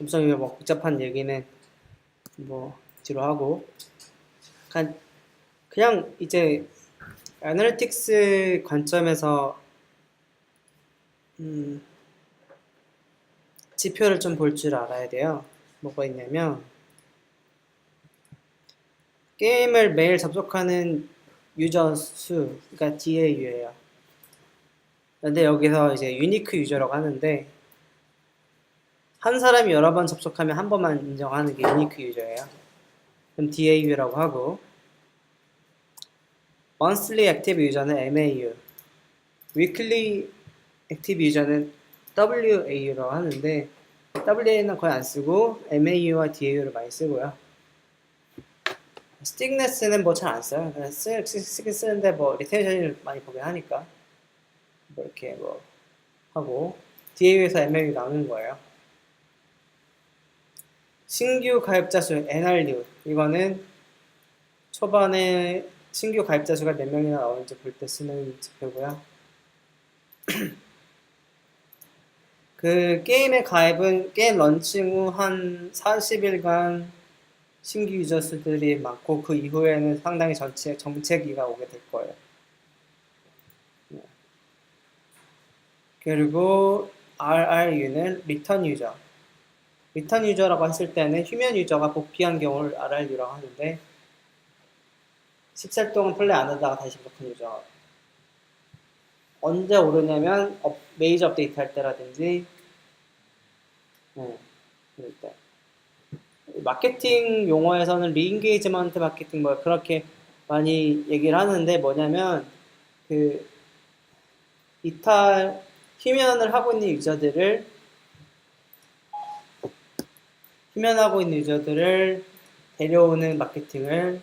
엄청 뭐 복잡한 얘기는 뭐 뒤로 하고 그냥 이제 애널리틱스 관점에서 지표를 좀 볼 줄 알아야 돼요. 뭐가 있냐면 게임을 매일 접속하는 유저 수, 그러니까 DAU예요. 근데 여기서 이제 유니크 유저라고 하는데 한 사람이 여러 번 접속하면 한 번만 인정하는 게 유니크 유저예요. 그럼 DAU라고 하고 monthly active 유저는 MAU, weekly active 유저는 WAU라고 하는데 WAU는 거의 안 쓰고 MAU와 DAU를 많이 쓰고요. 스틱네스는 뭐 잘 안 써요. 그냥 쓰긴 쓰는데 뭐 리텐션을 많이 보긴 하니까 뭐 이렇게 뭐 하고 DAU에서 MAU 나오는 거예요. 신규 가입자 수 NRU 이거는 초반에 신규 가입자 수가 몇 명이나 나오는지 볼 때 쓰는 지표고요. 그 게임의 가입은 게임 런칭 후 한 40일간 신규 유저 수들이 많고 그 이후에는 상당히 정체기가 오게 될 거예요. 그리고 RRU는 리턴 유저. 리턴 유저라고 했을 때는 휴면 유저가 복귀한 경우를 RRU라고 하는데 10살 동안 플레이 안 하다가 다시 복귀한 유저. 언제 오르냐면 메이저 업데이트 할 때라든지 그럴 때. 마케팅 용어에서는 리인게이지먼트 마케팅 뭐 그렇게 많이 얘기를 하는데 뭐냐면 그 이탈 휴면을 하고 있는 유저들을 휴면하고 있는 유저들을 데려오는 마케팅을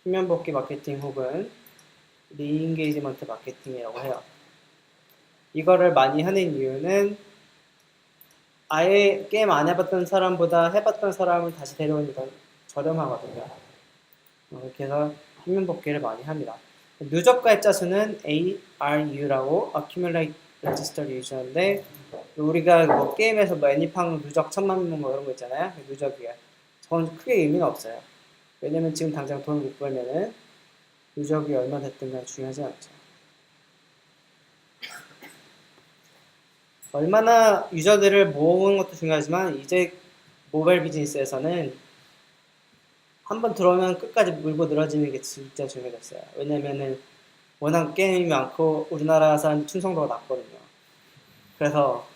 휴면 복귀 마케팅 혹은 리인게이지먼트 마케팅이라고 해요. 이거를 많이 하는 이유는 아예 게임 안 해봤던 사람보다 해봤던 사람을 다시 데려오니까 저렴하거든요. 이렇게 해서 휴면 복귀를 많이 합니다. 누적 가입자 수는 ARU라고 Accumulate Registered User인데 우리가 뭐 게임에서 뭐 애니팡 누적 1000만 명 뭐 이런 거 있잖아요. 누적이에요. 저건 크게 의미가 없어요. 왜냐면 지금 당장 돈을 못 벌면은 누적이 얼마 됐든 간 중요하지 않죠. 얼마나 유저들을 모으는 것도 중요하지만 이제 모바일 비즈니스에서는 한번 들어오면 끝까지 물고 늘어지는 게 진짜 중요했어요. 왜냐면은 워낙 게임이 많고 우리나라 사람 충성도가 낮거든요. 그래서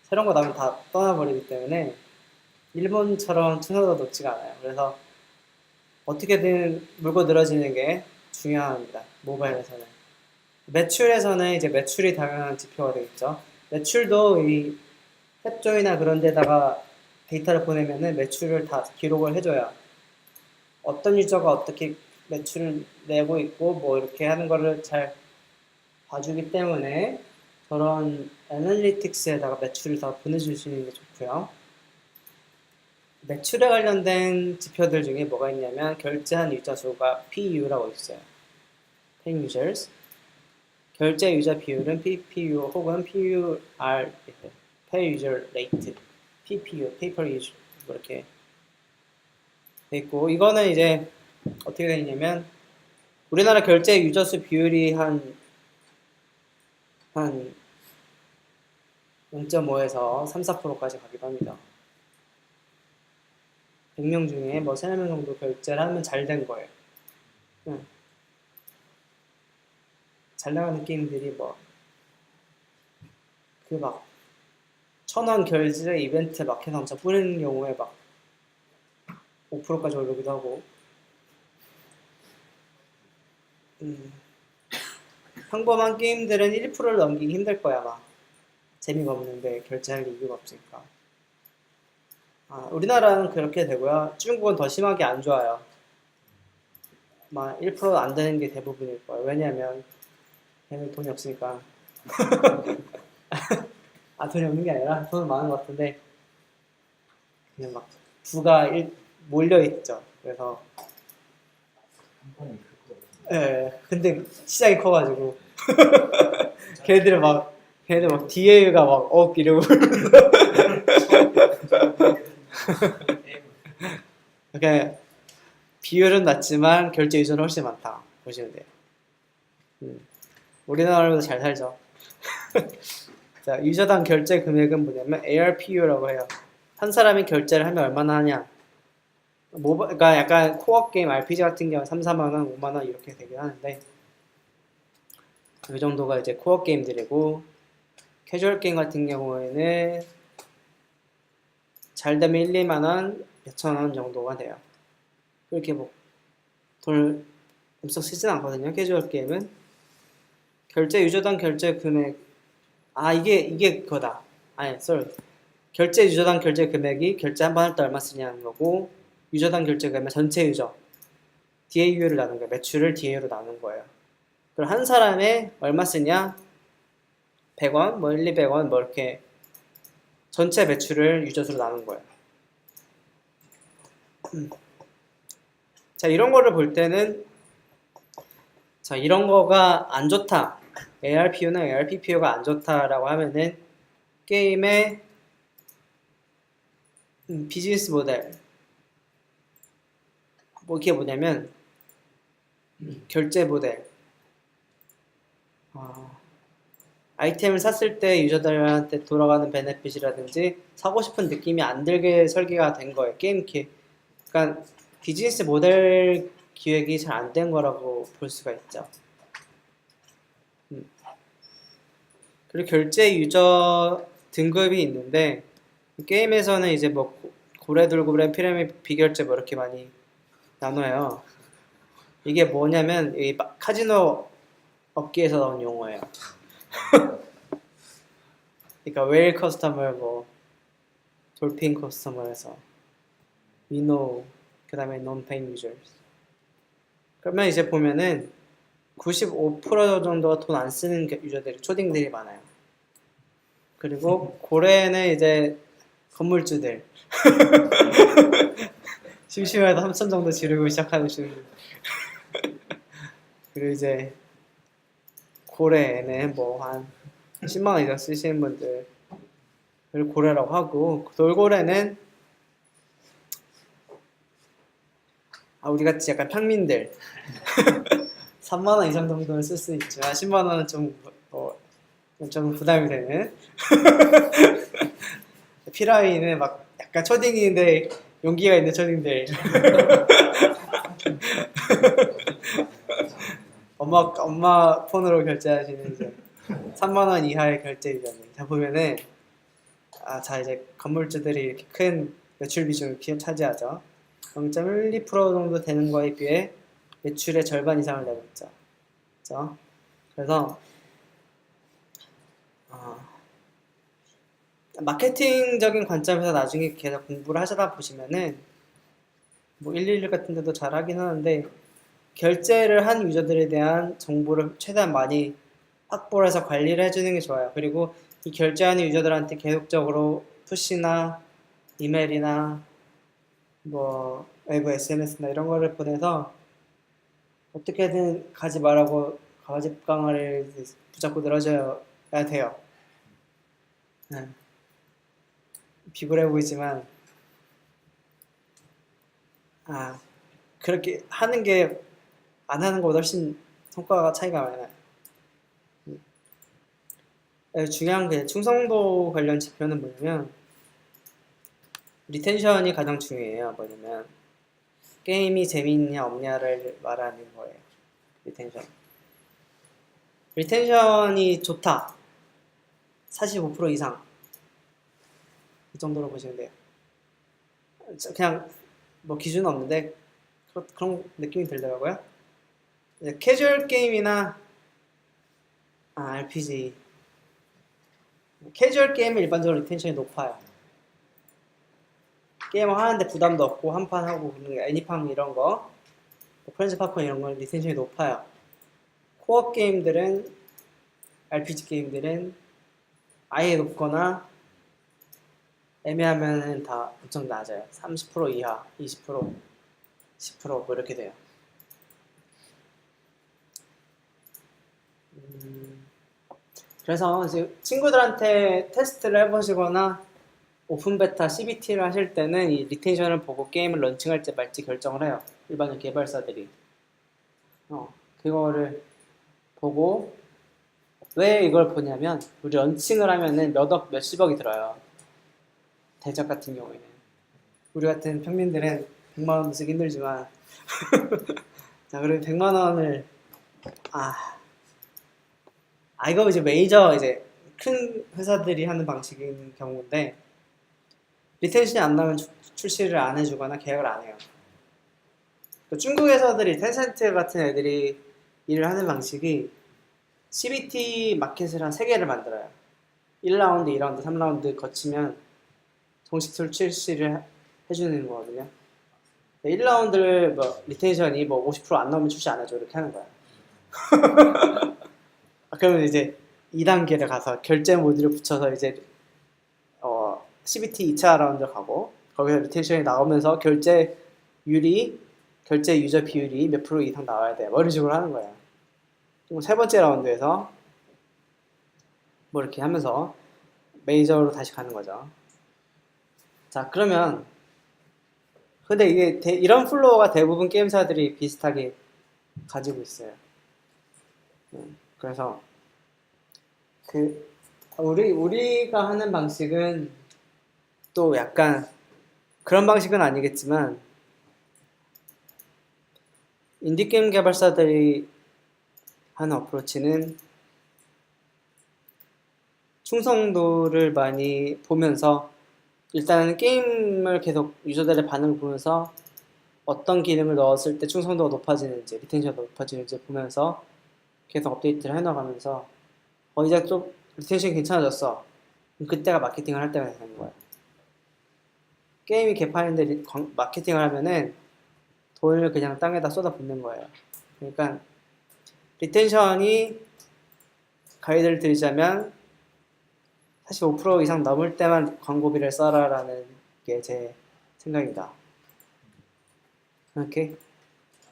새로운 거 나오면 다 떠나버리기 때문에 일본처럼 충성도가 높지가 않아요. 그래서 어떻게든 물고 늘어지는 게 중요합니다. 모바일에서는. 매출에서는 이제 매출이 당연한 지표가 되겠죠. 매출도 이 탭조이나 그런 데다가 데이터를 보내면은 매출을 다 기록을 해줘야 어떤 유저가 어떻게 매출을 내고 있고 뭐 이렇게 하는 거를 잘 봐주기 때문에 저런 애널리틱스에다가 매출을 다 보내줄 수 있는 게 좋고요. 매출에 관련된 지표들 중에 뭐가 있냐면 결제한 유저 수가 PU라고 있어요. Paying Users. 결제 유저 비율은 PPU 혹은 PUR, Pay User Rate, PPU, Paper User 이렇게 돼 있고 이거는 이제 어떻게 되냐면 우리나라 결제 유저 수 비율이 한 0.5에서 3, 4%까지 가기도 합니다. 100명 중에 뭐 3, 4명 정도 결제를 하면 잘 된 거예요. 잘 나가는 게임들이 뭐 그 막 1000원 결제 이벤트 막 해서 엄청 뿌리는 경우에 막 5%까지 오르기도 하고 평범한 게임들은 1%를 넘기기 힘들 거야 아마. 재미가 없는데 결제할 이유가 없으니까. 우리나라는 그렇게 되고요. 중국은 더 심하게 안 좋아요. 막 1% 안 되는 게 대부분일 거예요. 왜냐면 걔는 돈이 없으니까. 돈이 없는 게 아니라 돈은 많은 것 같은데 그냥 막 부가 몰려있죠. 그래서 근데 시장이 커가지고 걔네들 막 DA가 막 이러고 그러니까 비율은 낮지만 결제 유저는 훨씬 많다 보시면 돼요. 우리나라보다 잘 살죠. 자, 유저당 결제 금액은 뭐냐면 ARPU라고 해요. 한 사람이 결제를 하면 얼마나 하냐. 그러니까 약간 코어 게임 RPG 같은 경우는 3, 4만 원, 5만 원 이렇게 되긴 하는데 이 정도가 이제 코어 게임들이고 캐주얼 게임 같은 경우에는 잘 되면 1, 2만 원, 몇천 원 정도가 돼요. 그렇게 뭐 돈을 엄청 쓰진 않거든요. 캐주얼 게임은 결제 유저당 결제 금액 이게 그거다. 아니, sorry. 결제 유저당 결제 금액이 결제 한 번 할 때 얼마 쓰냐는 거고 유저당 결제 금액 전체 유저 DAU를 나눈 거예요. 매출을 DAU로 나눈 거예요. 그럼 한 사람에 얼마 쓰냐? 100원, 뭐 1, 200원 뭐 이렇게 전체 매출을 유저수로 나눈 거예요. 자, 이런 거를 볼 때는 자, 이런 거가 안 좋다. ARPU나 ARPPU가 안 좋다라고 하면은 게임의 비즈니스 모델 뭐 이게 뭐냐면 결제 모델 아이템을 샀을 때 유저들한테 돌아가는 베네핏이라든지 사고 싶은 느낌이 안 들게 설계가 된 거예요. 그러니까 비즈니스 모델 기획이 잘 안 된 거라고 볼 수가 있죠. 그리고 결제 유저 등급이 있는데 게임에서는 이제 뭐 고래 돌고래 피라미드 비결제 뭐 이렇게 많이 나눠요. 이게 뭐냐면 이 카지노 업계에서 나온 용어예요. 그러니까 웨일 커스터머 뭐 돌핀 커스터머에서 미노 그다음에 논페인 유저스. 그러면 이제 보면은 95% 정도가 돈 안 쓰는 유저들이 초딩들이 많아요. 그리고 고래는 이제 건물주들 심심해도 3천 정도 지르고 시작하는 중. 그리고 이제 고래는 뭐 한 10만 원 이상 쓰시는 분들 을 고래라고 하고 돌고래는 우리같이 약간 평민들 3만 원 이상 정도는 쓸 수 있지만 10만 원은 좀 부담이 되는 피라미는 막 약간 초딩인데 용기가 있는 초딩들 엄마 폰으로 결제하시는 이제 3만 원 이하의 결제 유저들. 자 보면은 자 이제 건물주들이 이렇게 큰 매출 비중을 차지하죠. 0.12% 정도 되는 거에 비해 매출의 절반 이상을 내고 있죠. 그렇죠? 그래서 마케팅적인 관점에서 나중에 계속 공부를 하시다 보시면은 뭐 111 같은 데도 잘 하긴 하는데 결제를 한 유저들에 대한 정보를 최대한 많이 확보를 해서 관리를 해주는 게 좋아요. 그리고 이 결제하는 유저들한테 계속적으로 푸시나 이메일이나 뭐 외부 SNS나 이런 거를 보내서 어떻게든 가지 말라고 가집 강화를 붙잡고 늘어져야 돼요. 비굴해 보이지만 그렇게 하는 게 안 하는 것보다 훨씬 성과가 차이가 많아요. 중요한 게 충성도 관련 지표는 뭐냐면 리텐션이 가장 중요해요. 뭐냐면 게임이 재미있냐 없냐를 말하는 거예요. 리텐션이 좋다 45% 이상 이 정도로 보시면 돼요. 그냥 뭐 기준은 없는데 그런 느낌이 들더라고요. 캐주얼 게임이나 RPG 캐주얼 게임은 일반적으로 리텐션이 높아요. 게임을 하는데 부담도 없고 한판 하고 애니팡 이런 거 프렌즈 팝콘 이런 건 리텐션이 높아요. 코어 게임들은 RPG 게임들은 아예 높거나 애매하면은 다 엄청 낮아요. 30% 이하, 20%, 10%뭐 이렇게 돼요. 그래서 이제 친구들한테 테스트를 해보시거나 오픈 베타 CBT를 하실 때는 이 리텐션을 보고 게임을 런칭할지 말지 결정을 해요. 일반적 개발사들이. 그거를 보고 왜 이걸 보냐면 우리 런칭을 하면은 몇억, 몇십억이 들어요. 대작 같은 경우에는. 우리 같은 평민들은 100만 원도 쓰기 힘들지만 자, 그럼 100만 원을 이거 이제 메이저 이제 큰 회사들이 하는 방식인 경우인데 리텐션이 안 나면 출시를 안 해주거나 계약을 안 해요. 중국 회사들이 텐센트 같은 애들이 일을 하는 방식이 CBT 마켓을 한 3개를 만들어요. 1라운드, 2라운드, 3라운드 거치면 정식 출시를 해주는 거거든요. 1라운드를 뭐 리텐션이 뭐 50%안 나오면 출시 안 해줘 이렇게 하는 거야. 그러면 이제 2단계를 가서 결제 모듈을 붙여서 이제 CBT 2차 라운드 가고 거기서 리텐션이 나오면서 결제 유저 비율이 몇 프로 이상 나와야 돼. 뭐 이런 식으로 하는 거예요. 세 번째 라운드에서 뭐 이렇게 하면서 메이저로 다시 가는 거죠. 자, 그러면 근데 이게 이런 플로어가 대부분 게임사들이 비슷하게 가지고 있어요. 그래서 우리가 하는 방식은 또 약간 그런 방식은 아니겠지만 인디게임 개발사들이 하는 어프로치는 충성도를 많이 보면서 일단은 게임을 계속 유저들의 반응을 보면서 어떤 기능을 넣었을 때 충성도가 높아지는지 리텐션도 높아지는지 보면서 계속 업데이트를 해나가면서 이제 좀 리텐션이 괜찮아졌어. 그때가 마케팅을 할 때가 되는 거야. 게임이 개판인데 마케팅을 하면은 돈을 그냥 땅에다 쏟아붓는 거예요. 그러니까 리텐션이 가이드를 드리자면 사실 5% 이상 넘을 때만 광고비를 써라라는 게 제 생각입니다. 오케이?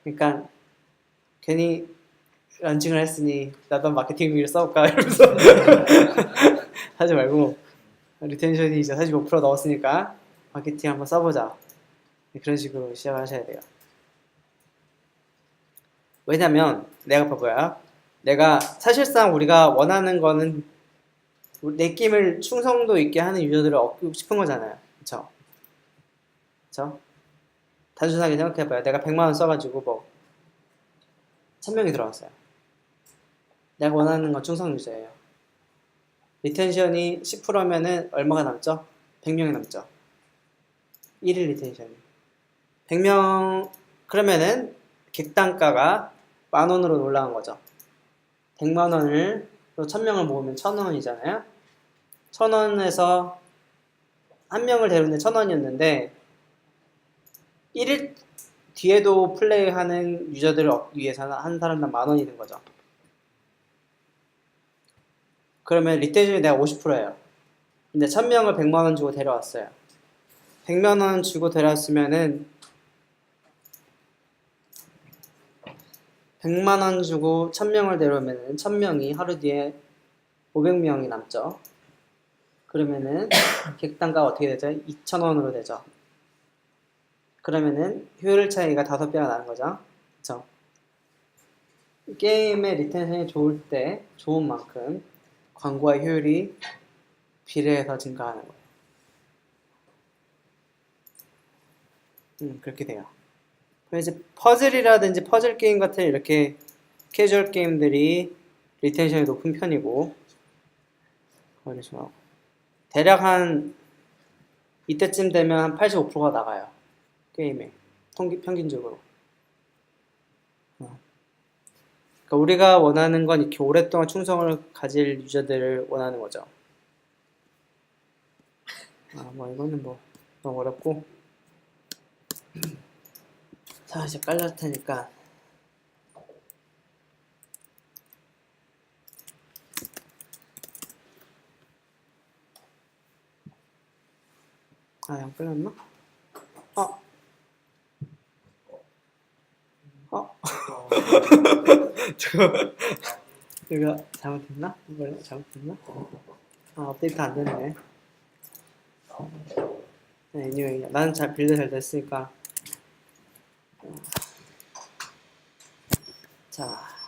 그러니까 괜히 런칭을 했으니 나도 마케팅비를 써볼까 이러면서 하지 말고 리텐션이 이제 45% 넣었으니까 마케팅 한번 써보자. 그런 식으로 시작을 하셔야 돼요. 왜냐면 내가 봐봐요. 내가 사실상 우리가 원하는 거는 내 게임을 충성도 있게 하는 유저들을 얻고 싶은 거잖아요. 그쵸? 단순하게 생각해봐요. 내가 100만 원 써가지고 뭐 1000명이 들어왔어요. 내가 원하는 건 충성 유저예요. 리텐션이 10%면은 얼마가 남죠? 100명이 남죠. 1일 리텐션이 100명 그러면은 객단가가 10,000원으로 올라간 거죠. 100만 원을 1000명을 모으면 1,000원이잖아요. 1,000원에서 한 명을 데우는데 1,000원이었는데 1일 뒤에도 플레이하는 유저들을 얻기 위해서는 한 사람당 10,000원이 된 거죠. 그러면 리텐션이 내가 50%예요. 근데 1,000명을 100만 원 주고 데려왔어요. 100만 원 주고 데려왔으면은 100만 원 주고 1,000명을 데려오면은 1,000명이 하루 뒤에 500명이 남죠. 그러면은 객단가가 어떻게 되죠? 2,000원으로 되죠. 그러면은 효율 차이가 5배가 나는 거죠. 그쵸? 게임의 리텐션이 좋을 때 좋은 만큼 광고의 효율이 비례해서 증가하는 거예요. 그렇게 돼요. 그래서 이제 퍼즐이라든지 퍼즐 게임 같은 이렇게 캐주얼 게임들이 리텐션이 높은 편이고 대략 한 이때쯤 되면 한 85%가 나가요. 게임에 평균적으로. 그러니까 우리가 원하는 건 이렇게 오랫동안 충성을 가질 유저들을 원하는 거죠. 뭐 이거는 뭐 너무 어렵고. 자, 이제 깔릴 테니까. 안 끌렸나? 이거 잘못했나? 이거 잘못했나? 업데이트 안 되네. 네, anyway, 나는 잘 빌드 잘 됐으니까. 자.